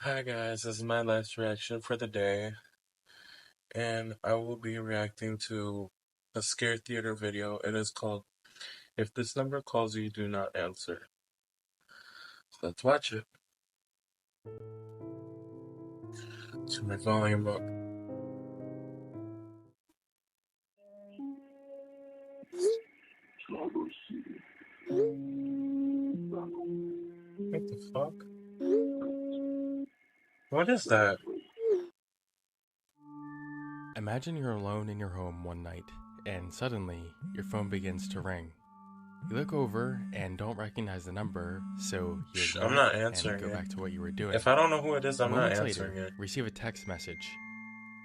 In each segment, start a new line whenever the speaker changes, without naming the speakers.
Hi guys, this is my last reaction for the day, and I will be reacting to a Scare Theater video. It is called If This Number Calls You, Do Not Answer. So let's watch it. Turn my volume up. What the fuck? What is that?
Imagine you're alone in your home one night, and suddenly your phone begins to ring. You look over and don't recognize the number, so you
Shh, I'm
ignore it
not
and
answering
go
it.
back to what you were doing.
If I don't know who it is, I'm not
Moments
answering
later,
it.
receive a text message.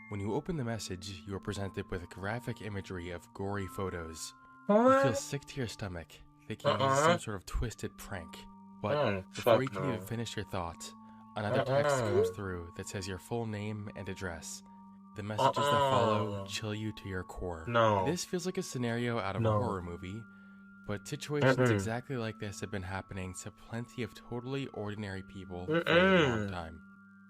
When you open the message, you are presented with graphic imagery of gory photos. You feel
What?
sick to your stomach, thinking this is some sort of twisted prank. But
Oh,
before you
fuck
can even
no.
finish your thoughts, another text comes through that says your full name and address. The messages that follow chill you to your core.
No.
This feels like a scenario out of a
No.
horror movie, but situations exactly like this have been happening to plenty of totally ordinary people for a long time.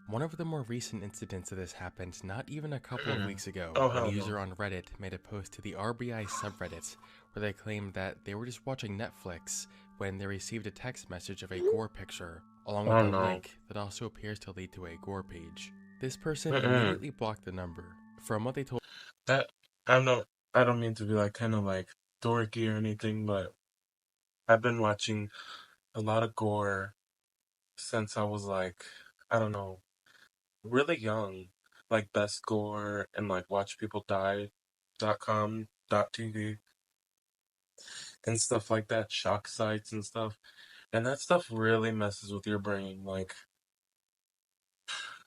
One of the more recent incidents of this happened not even a couple of weeks ago
Oh,
when a
hell no.
user on Reddit made a post to the RBI subreddit where they claimed that they were just watching Netflix when they received a text message of a gore picture along with
Oh,
a
no.
link that also appears to lead to a gore page. This person immediately blocked the number. From what they told
That, I don't mean to be like kind of like dorky or anything, but I've been watching a lot of gore since I was like, I don't know, really young. Like Best Gore and like WatchPeopleDie.com.tv and stuff like that, shock sites and stuff. And that stuff really messes with your brain. Like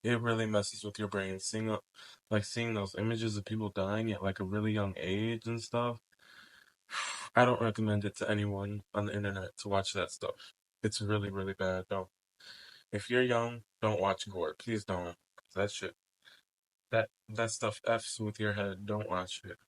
it really messes with your brain. Seeing those images of people dying at like a really young age and stuff. I don't recommend it to anyone on the internet to watch that stuff. It's really, really bad. Don't. If you're young, don't watch gore. Please don't. That shit. That stuff f's with your head. Don't watch it.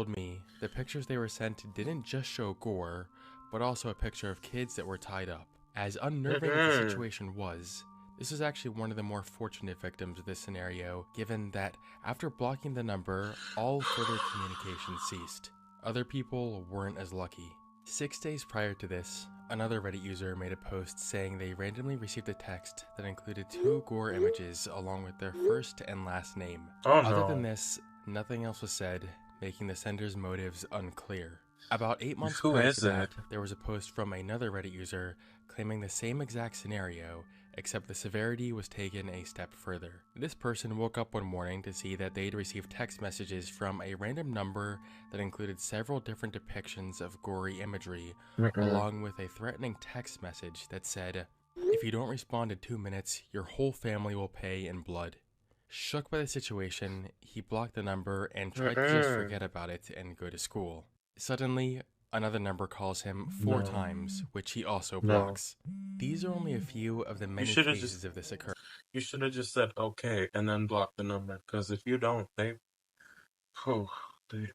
me the pictures they were sent didn't just show gore, but also a picture of kids that were tied up. As unnerving as the situation was, this is actually one of the more fortunate victims of this scenario, given that after blocking the number, all further communication ceased. Other people weren't as lucky. 6 days prior to this, another Reddit user made a post saying they randomly received a text that included 2 gore images along with their first and last name.
Oh
Other than
no.
this, nothing else was said, making the sender's motives unclear. About 8 months
Who
prior to
is
that,
it?
there was a post from another Reddit user claiming the same exact scenario, except the severity was taken a step further. This person woke up one morning to see that they'd received text messages from a random number that included several different depictions of gory imagery, along with a threatening text message that said, "If you don't respond in 2 minutes, your whole family will pay in blood." Shook by the situation, he blocked the number and tried to just forget about it and go to school. Suddenly, another number calls him 4
No.
times, which he also
No.
blocks. These are only a few of the
You
many
should have just
cases of this occurring.
you should have just said okay and then block the number. Because if you don't, oh, they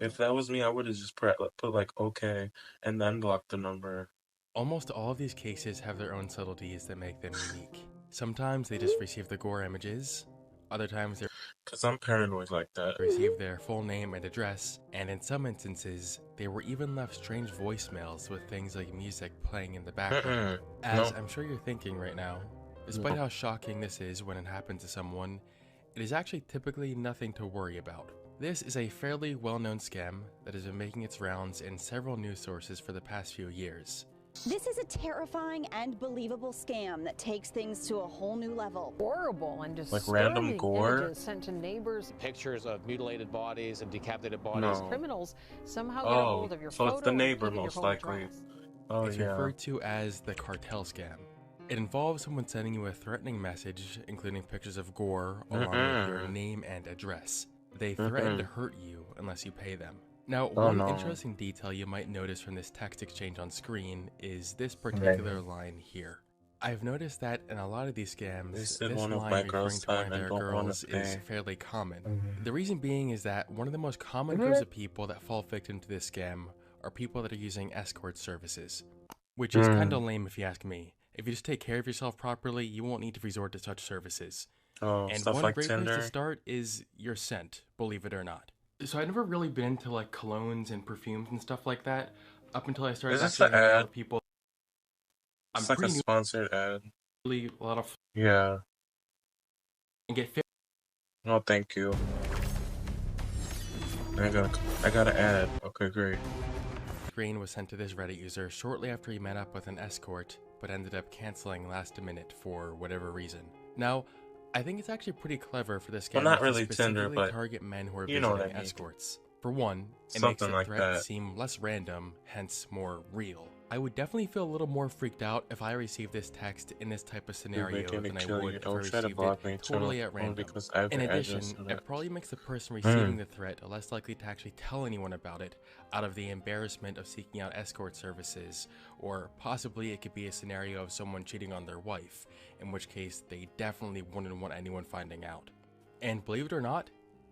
if that was me, I would have just put like okay and then block the number.
Almost all of these cases have their own subtleties that make them unique. Sometimes they just receive the gore images, other times they
Because I'm paranoid like that.
receive their full name and address, and in some instances, they were even left strange voicemails with things like music playing in the background. As
No.
I'm sure you're thinking right now, despite how shocking this is when it happens to someone, it is actually typically nothing to worry about. This is a fairly well-known scam that has been making its rounds in several news sources for the past few years.
This is a terrifying and believable scam that takes things to a whole new level.
Horrible and
Like random
disturbing
gore?
images sent to neighbors.
Pictures of mutilated bodies and decapitated bodies.
No.
Criminals somehow get a
Oh,
hold of your
so
photo
it's the
and
neighbor
even your
most
home
likely.
address.
Oh
It's
yeah.
referred to as the cartel scam. It involves someone sending you a threatening message, including pictures of gore, along with your name and address. They threaten to hurt you unless you pay them. Now,
Oh
one
no.
interesting detail you might notice from this text exchange on screen is this particular line here. I've noticed that in a lot of these scams,
They said
this
one of my
line
girls
referring to one
died
of
and
their
don't want
girls
to
is
pay.
fairly common. The reason being is that one of the most common groups of people that fall victim to this scam are people that are using escort services. Which is kinda lame if you ask me. If you just take care of yourself properly, you won't need to resort to such services.
Oh,
And
stuff
one
like
great place to
Tinder.
start is your scent, believe it or not. So I've never really been into like colognes and perfumes and stuff like that up until I started
Is this
actually
an
hanging out
ad?
with people. I'm
It's like a
pretty
sponsored ad.
newly a lot of
Yeah.
and get fit.
No, thank you. I got an ad. Okay, great.
Green was sent to this Reddit user shortly after he met up with an escort, but ended up canceling last minute for whatever reason. Now, I think it's actually pretty clever for this
Well,
scammers
not
to
really Tinder,
specifically
but
target men who are
you know what
visiting
I mean.
escorts. For one, it makes
Something
the
like
threat
that.
seem less random, hence more real. I would definitely feel a little more freaked out if I received this text in this type of scenario than I would if I
Don't try to
received
block me
it totally at
only
random.
because I have
In
your
addition,
address and
it probably makes the person receiving the threat less likely to actually tell anyone about it out of the embarrassment of seeking out escort services, or possibly it could be a scenario of someone cheating on their wife, in which case they definitely wouldn't want anyone finding out. And believe it or not,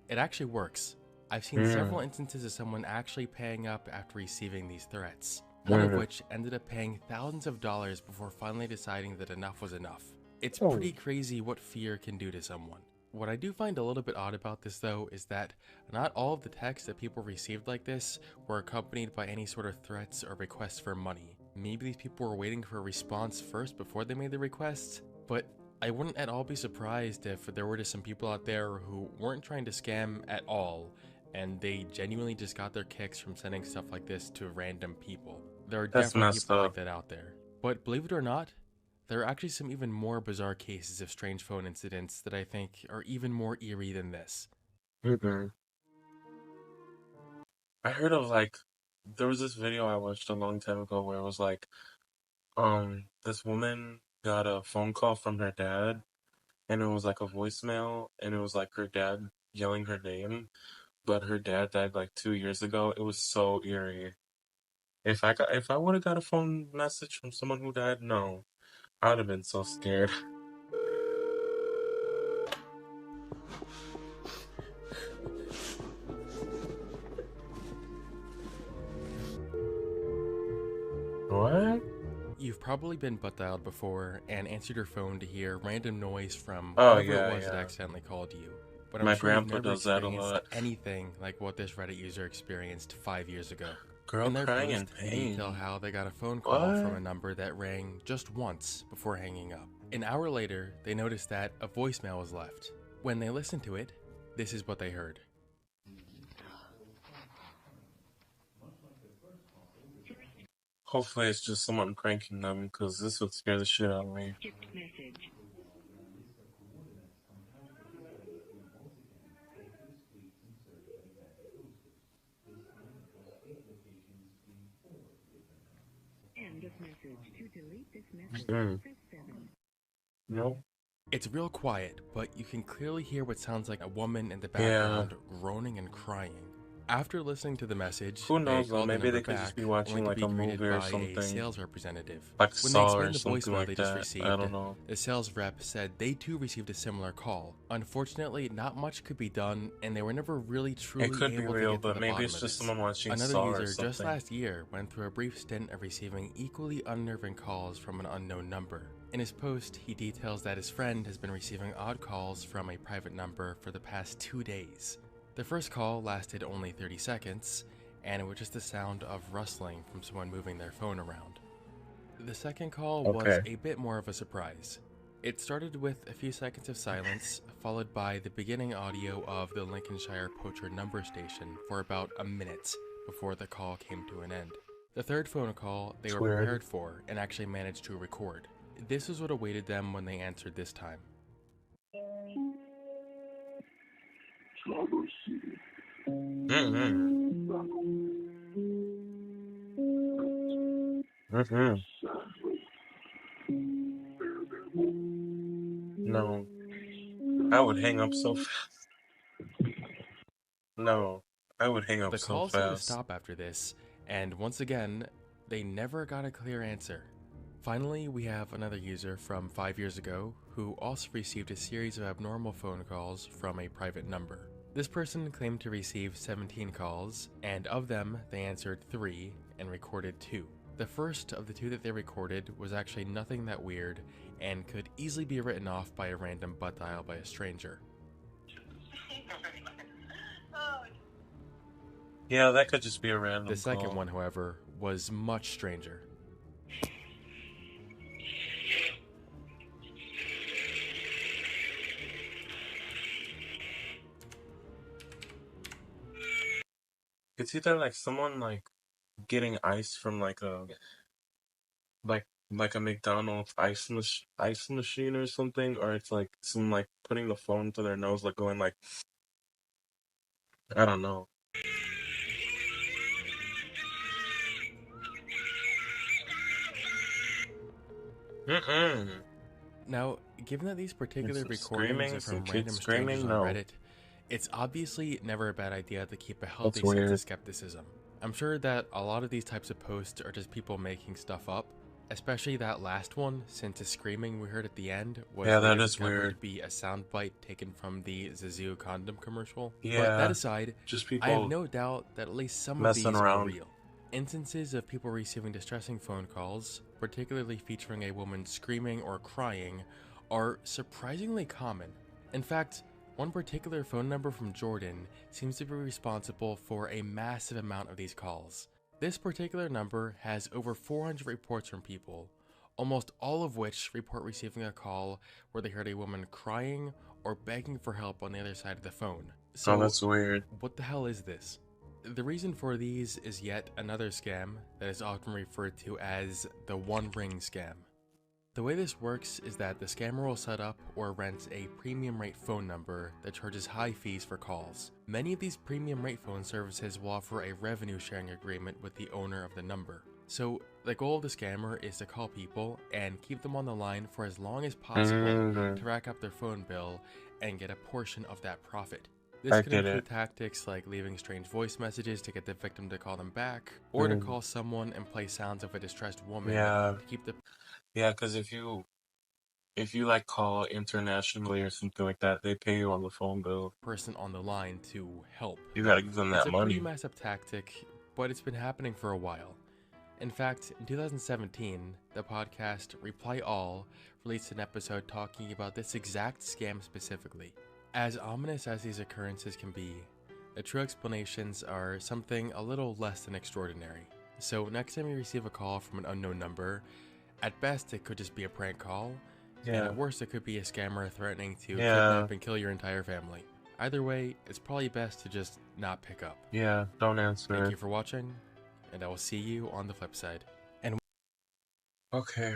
it actually works. I've seen several instances of someone actually paying up after receiving these threats, one of which ended up paying thousands of dollars before finally deciding that enough was enough. It's pretty crazy what fear can do to someone. What I do find a little bit odd about this though is that not all of the texts that people received like this were accompanied by any sort of threats or requests for money. Maybe these people were waiting for a response first before they made the requests, but I wouldn't at all be surprised if there were just some people out there who weren't trying to scam at all, and they genuinely just got their kicks from sending stuff like this to random people. There are
That's
definitely
messed
people like
up.
that out there. But believe it or not, there are actually some even more bizarre cases of strange phone incidents that I think are even more eerie than this.
I heard of there was this video I watched a long time ago where it was like, this woman got a phone call from her dad, and it was like a voicemail, and it was like her dad yelling her name, but her dad died like 2 years ago. It was so eerie. If I would have got a phone message from someone who died, no, I would have been so scared. What?
You've probably been butt dialed before and answered your phone to hear random noise from
Oh,
whoever
yeah,
it was that
yeah.
accidentally called you. But
My
I'm sure you've
grandpa
never
does that a
experienced
lot.
anything like what this Reddit user experienced 5 years ago.
Girl
In their
crying in
post, they
pain.
detail how they got a phone call
What?
from a number that rang just once before hanging up. An hour later, they noticed that a voicemail was left. When they listened to it, this is what they heard.
Hopefully it's just someone pranking them, because this would scare the shit out of me. Nope.
It's real quiet, but you can clearly hear what sounds like a woman in the background groaning and crying. After listening to the message,
Who knows,
they
though,
called the
maybe they
number
could just
back,
be watching,
only to
like,
be
a
greeted
movie or
by a
something.
sales representative.
Like
When they
Saw
explained
or
the
something
voicemail
like
they just
that.
received,
I don't know.
the sales rep said they too received a similar call. Unfortunately, not much could be done, and they were never really truly
It could be
able to
real,
get to
but
the
maybe
bottom
it's
of
just
this.
someone watching
Another
Saw or
user just
something.
last year went through a brief stint of receiving equally unnerving calls from an unknown number. In his post, he details that his friend has been receiving odd calls from a private number for the past 2 days. The first call lasted only 30 seconds, and it was just the sound of rustling from someone moving their phone around. The second call was a bit more of a surprise. It started with a few seconds of silence, followed by the beginning audio of the Lincolnshire Poacher number station for about a minute before the call came to an end. The third phone call they were
Weird.
prepared for and actually managed to record. This is what awaited them when they answered this time.
No. I would hang up so fast. No. I would hang up
The
so
call seemed to
fast.
stop after this, and once again, they never got a clear answer. Finally, we have another user from 5 years ago who also received a series of abnormal phone calls from a private number. This person claimed to receive 17 calls, and of them, they answered 3 and recorded 2. The first of the two that they recorded was actually nothing that weird and could easily be written off by a random butt dial by a stranger.
Yeah, that could just be a random
The second
call.
one, however, was much stranger.
It's either like someone like getting ice from like a like a McDonald's ice machine or something, or it's like someone like putting the phone to their nose, like going like, I don't know. Mm-mm.
Now, given that these particular
Some
recordings
screaming,
are
some
from
kids
random
screaming,
strangers on
no.
Reddit, it's obviously never a bad idea to keep a healthy
That's
sense
weird.
of skepticism. I'm sure that a lot of these types of posts are just people making stuff up, especially that last one, since the screaming we heard at the end was
Yeah,
later
that is
discovered
weird.
to be a soundbite taken from the Zazoo condom commercial. But
Yeah,
that aside,
just
I have
people
no doubt that at least some of
messing
these are
around.
real. Instances of people receiving distressing phone calls, particularly featuring a woman screaming or crying, are surprisingly common. In fact, one particular phone number from Jordan seems to be responsible for a massive amount of these calls. This particular number has over 400 reports from people, almost all of which report receiving a call where they heard a woman crying or begging for help on the other side of the phone. So,
Oh, that's weird.
what the hell is this? The reason for these is yet another scam that is often referred to as the One Ring scam. The way this works is that the scammer will set up or rent a premium rate phone number that charges high fees for calls. Many of these premium rate phone services will offer a revenue sharing agreement with the owner of the number. So the goal of the scammer is to call people and keep them on the line for as long as possible
Mhm.
to rack up their phone bill and get a portion of that profit. This
I
can
get
include
it.
tactics like leaving strange voice messages to get the victim to call them back, or to
Mhm.
call someone and play sounds of a distressed woman
Yeah,
to keep the
yeah, because if you like call internationally or something like that, they pay you on the phone bill.
person on the line to help.
You gotta give them
It's
that
a pretty
money.
messed up tactic, but it's been happening for a while. In fact, in 2017, the podcast Reply All released an episode talking about this exact scam specifically. As ominous as these occurrences can be, the true explanations are something a little less than extraordinary. So next time you receive a call from an unknown number, at best it could just be a prank call, and
Yeah,
at worst it could be a scammer threatening to
yeah,
kidnap and kill your entire family. Either way, it's probably best to just not pick up.
yeah. Don't answer
Thank
it.
you for watching, and I will see you on the flip side.
Okay.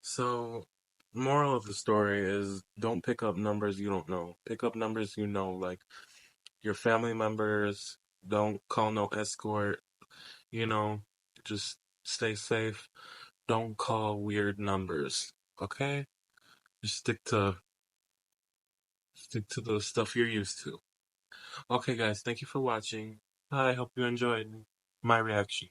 So moral of the story is don't pick up numbers you don't know. Pick up numbers you know, like your family members. Don't call no escort. You know, just stay safe. Don't call weird numbers. Okay? Just stick to the stuff you're used to. Okay, guys, thank you for watching. I hope you enjoyed my reaction.